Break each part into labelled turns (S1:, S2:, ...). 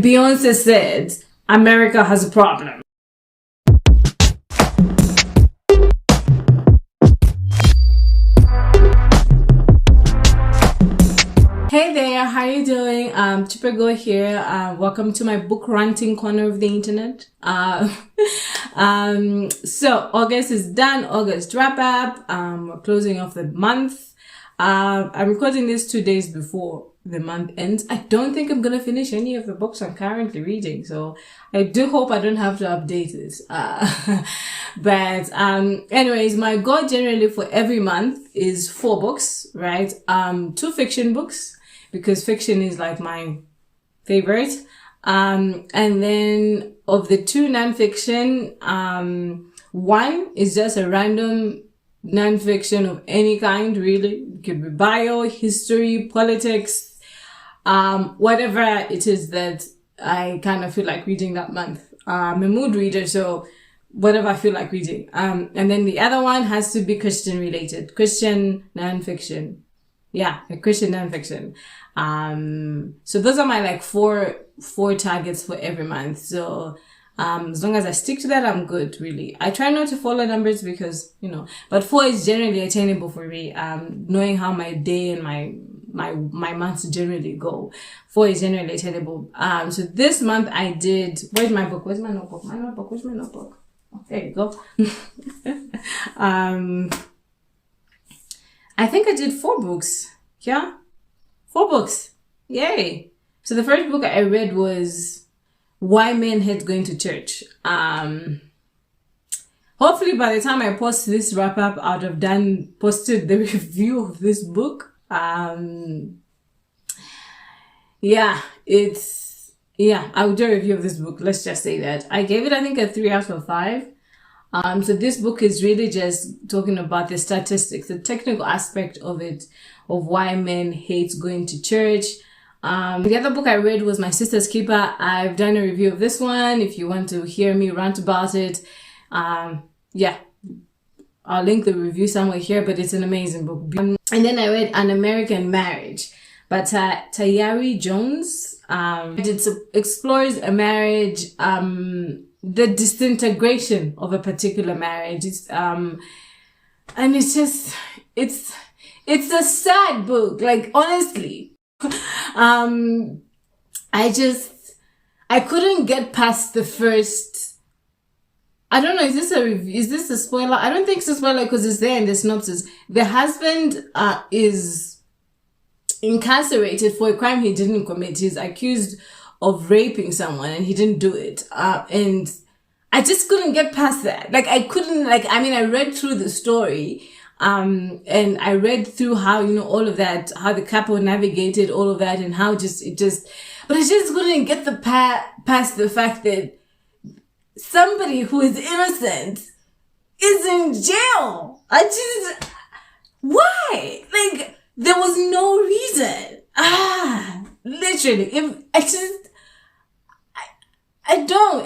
S1: Beyonce said, America has a problem. Hey there, how you doing? Chipago here. Welcome to my book ranting corner of the internet. So August is done. August wrap up. We're closing off the month. I'm recording this 2 days before the month ends. I don't think I'm gonna finish any of the books I'm currently reading, so I do hope I don't have to update this. But anyways, my goal generally for every month is 4 books, right? 2 fiction books, because fiction is like my favorite. And then of the 2 nonfiction, 1 is just a random nonfiction of any kind, really. It could be bio, history, politics, whatever it is that I kind of feel like reading that month. I'm a mood reader, so whatever I feel like reading. And then the other one has to be Christian related, Christian nonfiction. Yeah, a Christian nonfiction. So those are my like four targets for every month. So as long as I stick to that, I'm good, really. I try not to follow numbers because, but 4 is generally attainable for me. Knowing how my day and my months generally go. 4 is generally attainable. So this month I did, where's my book? Where's my notebook? Where's my notebook? Oh, there you go. I think I did 4 books. Yeah? 4 books. Yay. So the first book I read was Why Men Hate Going to Church. Hopefully by the time I post this wrap up, I would have posted the review of this book. I will do a review of this book. Let's just say that. I gave it, I think, a 3 out of 5. So this book is really just talking about the statistics, the technical aspect of it, of why men hate going to church. The other book I read was My Sister's Keeper. I've done a review of this one. If you want to hear me rant about it, I'll link the review somewhere here, but it's an amazing book. And then I read An American Marriage by Tayari Jones. It explores a marriage, the disintegration of a particular marriage. And it's just, it's a sad book. Like, honestly, I couldn't get past the first. I don't know, is this a review? Is this a spoiler? I don't think it's a spoiler because it's there in the synopsis. The husband is incarcerated for a crime he didn't commit. He's accused of raping someone and he didn't do it. And I just couldn't get past that. Like, I read through the story, and I read through how, all of that, how the couple navigated all of that and how but I just couldn't get past the fact that somebody who is innocent is in jail. Why? Like, there was no reason. Literally,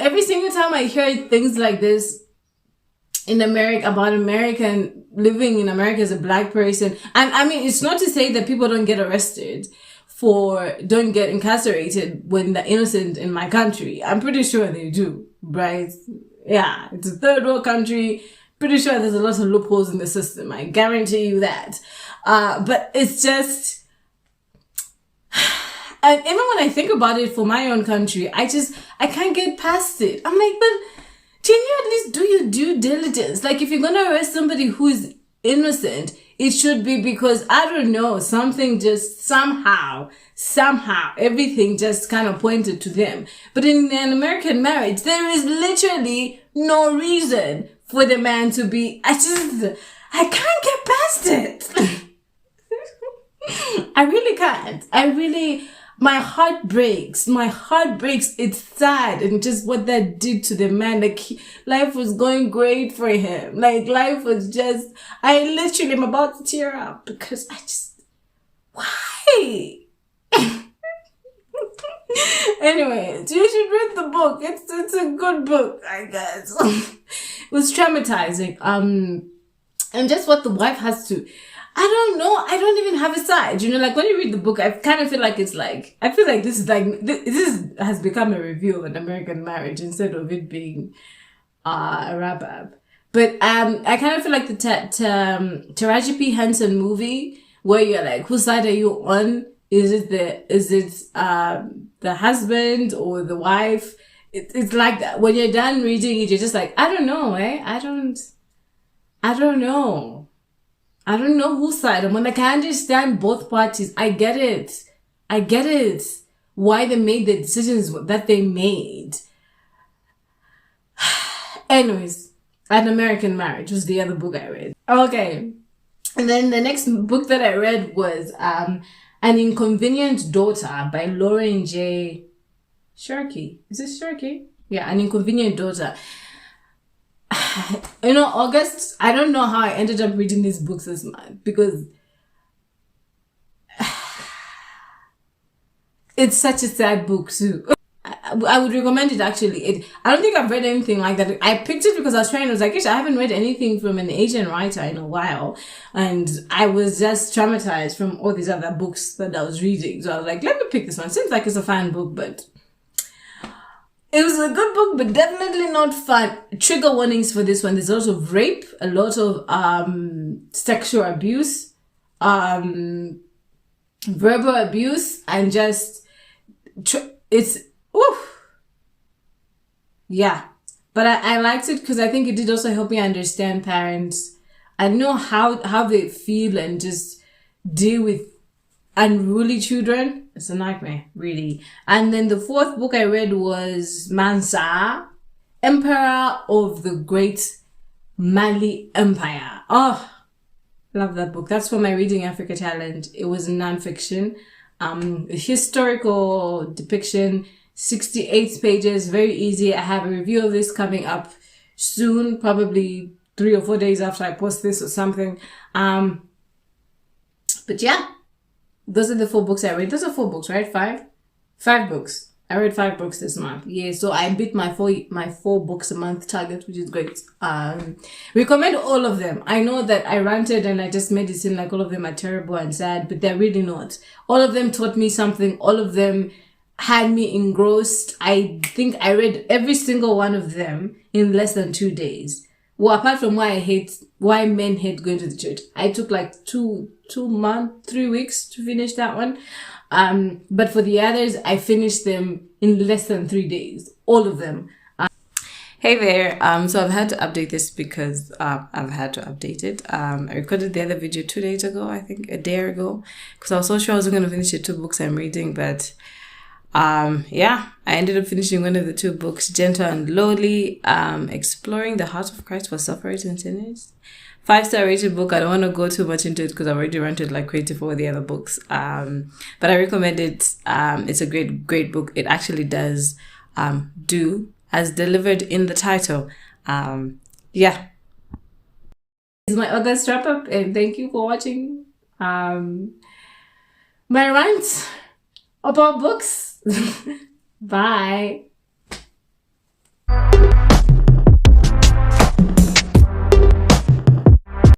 S1: every single time I hear things like this in America, about American living in America as a black person, and I mean, it's not to say that people don't get arrested don't get incarcerated when they're innocent in my country. I'm pretty sure they do, right? Yeah, it's a third world country. Pretty sure there's a lot of loopholes in the system. I guarantee you that. But it's just, and even when I think about it for my own country, I can't get past it. I'm like, but can you at least do your due diligence? Like, if you're going to arrest somebody who's innocent, it should be because, I don't know, something just somehow, everything just kind of pointed to them. But in an American marriage, there is literally no reason for the man to be, I can't get past it. I really can't. My heart breaks. It's sad. And just what that did to the man. Like, life was going great for him. Like, life was just, I literally am about to tear up because why? Anyways, you should read the book. It's a good book, I guess. It was traumatizing. And just what the wife has to, I don't know. I don't even have a side. Like when you read the book, I kind of feel like I feel like this has become a review of An American Marriage instead of it being a wrap up. But I kind of feel like the Taraji P. Henson movie where you're like, whose side are you on? Is it the husband or the wife? It's like that. When you're done reading it, you're just like, I don't know, I don't know. I don't know whose side I'm on. Like, I understand both parties. I get it. Why they made the decisions that they made. Anyways, An American Marriage was the other book I read. Okay. And then the next book that I read was An Inconvenient Daughter by Lauren J. Sharkey. Is this Sharkey? Yeah, An Inconvenient Daughter. August, I don't know how I ended up reading these books this month because it's such a sad book too. I would recommend it actually. I don't think I've read anything like that. I picked it because I was like, I haven't read anything from an Asian writer in a while. And I was just traumatized from all these other books that I was reading. So I was like, let me pick this one. Seems like it's a fun book, but it was a good book, but definitely not fun. Trigger warnings for this one. There's a lot of rape, a lot of sexual abuse, verbal abuse, and just it's yeah. But I liked it because I think it did also help me understand parents and know how they feel and just deal with unruly children. It's a nightmare, really. And then the fourth book I read was Mansa, Emperor of the Great Mali Empire. Oh, love that book. That's for my Reading Africa talent. It was nonfiction, historical depiction, 68 pages, very easy. I have a review of this coming up soon, probably 3 or 4 days after I post this or something. But yeah. Those are the 4 books I read. Those are 4 books, right? 5 books. I read 5 books this month. Yeah, so I beat my 4 books a month target, which is great. Recommend all of them. I know that I ranted and I just made it seem like all of them are terrible and sad, but they're really not. All of them taught me something. All of them had me engrossed. I think I read every single one of them in less than 2 days. Well, apart from why men hate going to the church. I took like 3 weeks to finish that one. But for the others, I finished them in less than 3 days. All of them. Hey there. So I've had to update this because I've had to update it. I recorded the other video 2 days ago, I think, a day ago, because I was so sure I was going to finish the 2 books I'm reading, but I ended up finishing one of the 2 books, Gentle and Lowly, Exploring the Heart of Christ for Sufferers and Sinners. 5-star rated book. I don't want to go too much into it because I've already ranted like crazy for all the other books. But I recommend it. It's a great book. It actually does do as delivered in the title. This is my August wrap up, and thank you for watching my rant about books. Bye.